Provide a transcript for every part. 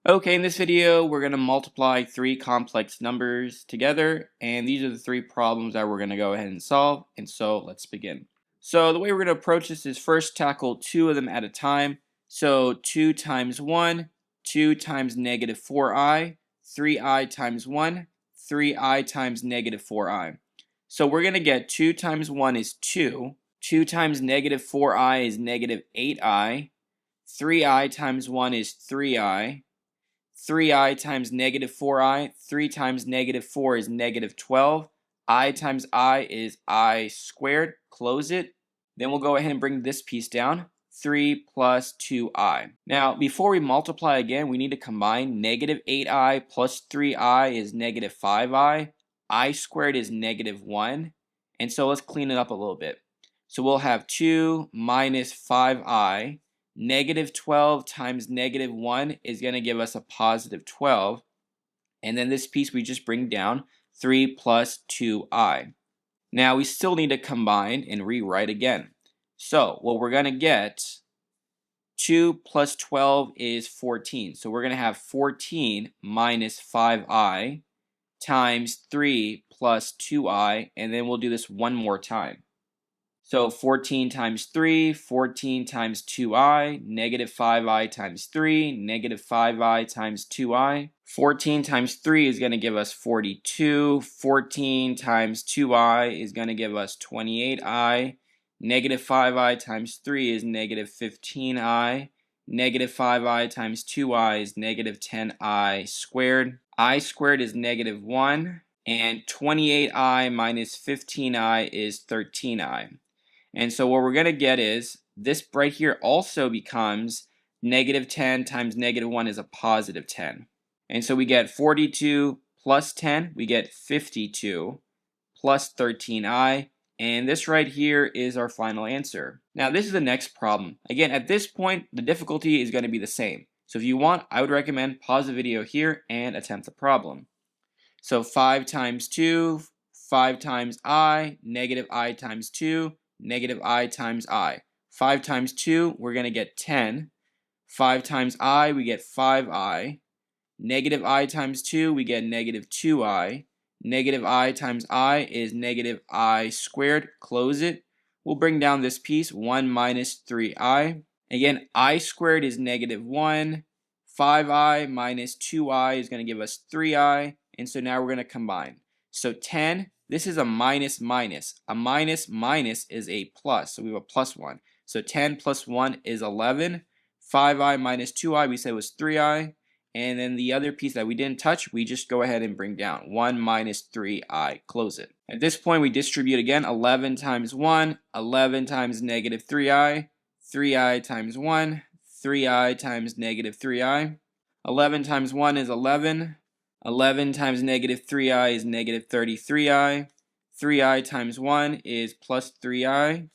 Okay, in this video, we're going to multiply three complex numbers together, and these are the three problems that we're going to go ahead and solve, and so let's begin. So the way we're going to approach this is first tackle two of them at a time. So 2 times 1, 2 times negative 4i, 3i times 1, 3i times negative 4i. So we're going to get 2 times 1 is 2, 2 times negative 4i is negative 8i, 3i times 1 is 3i, 3i times negative 4i, 3 times negative 4 is negative 12. I times I is I squared. Close it. Then we'll go ahead and bring this piece down. 3 plus 2i. Now, before we multiply again, we need to combine. Negative 8i plus 3i is negative 5i. I squared is negative 1. And so let's clean it up a little bit. So we'll have 2 minus 5i. Negative 12 times negative 1 is going to give us a positive 12. And then this piece we just bring down, 3 plus 2i. Now we still need to combine and rewrite again. So what we're going to get, 2 plus 12 is 14. So we're going to have 14 minus 5i times 3 plus 2i. And then we'll do this one more time. So 14 times 3, 14 times 2i, negative 5i times 3, negative 5i times 2i. 14 times 3 is going to give us 42. 14 times 2i is going to give us 28i. Negative 5i times 3 is negative 15i. Negative 5i times 2i is negative 10i squared. I squared is negative 1. And 28i minus 15i is 13i. And so what we're going to get is this right here also becomes negative 10 times negative 1 is a positive 10. And so we get 42 plus 10, we get 52 plus 13i. And this right here is our final answer. Now this is the next problem. Again, at this point, the difficulty is going to be the same. So if you want, I would recommend pause the video here and attempt the problem. So 5 times 2, 5 times I, negative I times 2, negative I times I. 5 times 2, we're going to get 10. 5 times I, we get 5i. Negative I times 2, we get negative 2i. Negative I times I is negative I squared. Close it. We'll bring down this piece, 1 minus 3i. Again, I squared is negative 1. 5i minus 2i is going to give us 3i. And so now we're going to combine. So 10, this is a minus minus. A minus minus is a plus. So we have a plus 1. So 10 plus 1 is 11. 5i minus 2i we said was 3i. And then the other piece that we didn't touch, we just go ahead and bring down. 1 minus 3i. Close it. At this point, we distribute again. 11 times 1, 11 times negative 3i. 3i times 1, 3i times negative 3i. 11 times 1 is 11. 11 times negative 3i is negative 33i. 3i times 1 is plus 3i.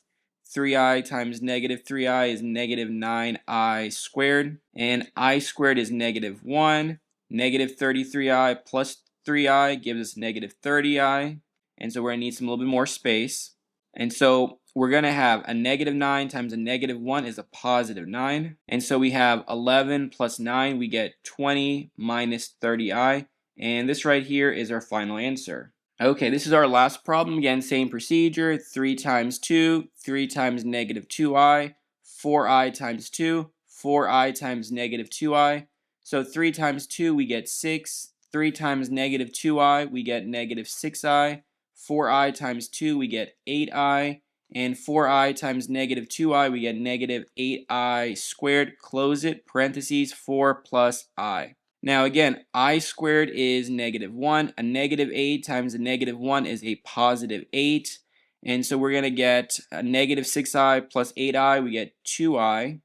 3i times negative 3i is negative 9i squared. And I squared is negative 1. Negative 33i plus 3i gives us negative 30i. And so we're going to need some little bit more space. And so we're going to have a negative 9 times a negative 1 is a positive 9. And so we have 11 plus 9, we get 20 minus 30i. And this right here is our final answer. Okay, this is our last problem. Again, same procedure. 3 times 2, 3 times negative 2i, 4i times 2, 4i times negative 2i. So 3 times 2, we get 6. 3 times negative 2i, we get negative 6i. 4i times 2, we get 8i. And 4i times negative 2i, we get negative 8i squared. Close it, parentheses, 4 plus I. Now again, I squared is negative 1. A negative 8 times a negative 1 is a positive 8. And so we're going to get a negative 6i plus 8i. We get 2i.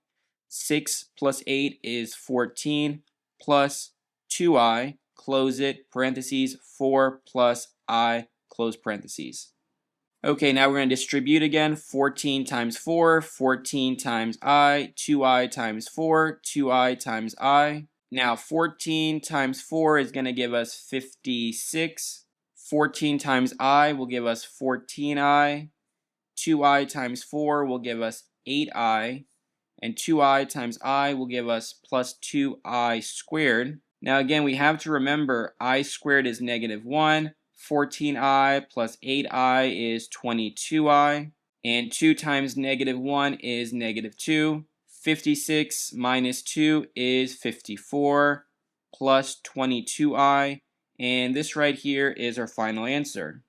6 plus 8 is 14 plus 2i. Close it, parentheses, 4 plus I, close parentheses. Okay, now we're going to distribute again. 14 times 4, 14 times I, 2i times 4, 2i times I. Now 14 times 4 is going to give us 56. 14 times I will give us 14i. 2i times 4 will give us 8i. and 2i times I will give us plus 2i squared. Now again, we have to remember I squared is -1, 14i plus 8i is 22i, and 2 times -1 is -2. 56 minus 2 is 54 plus 22i, and this right here is our final answer.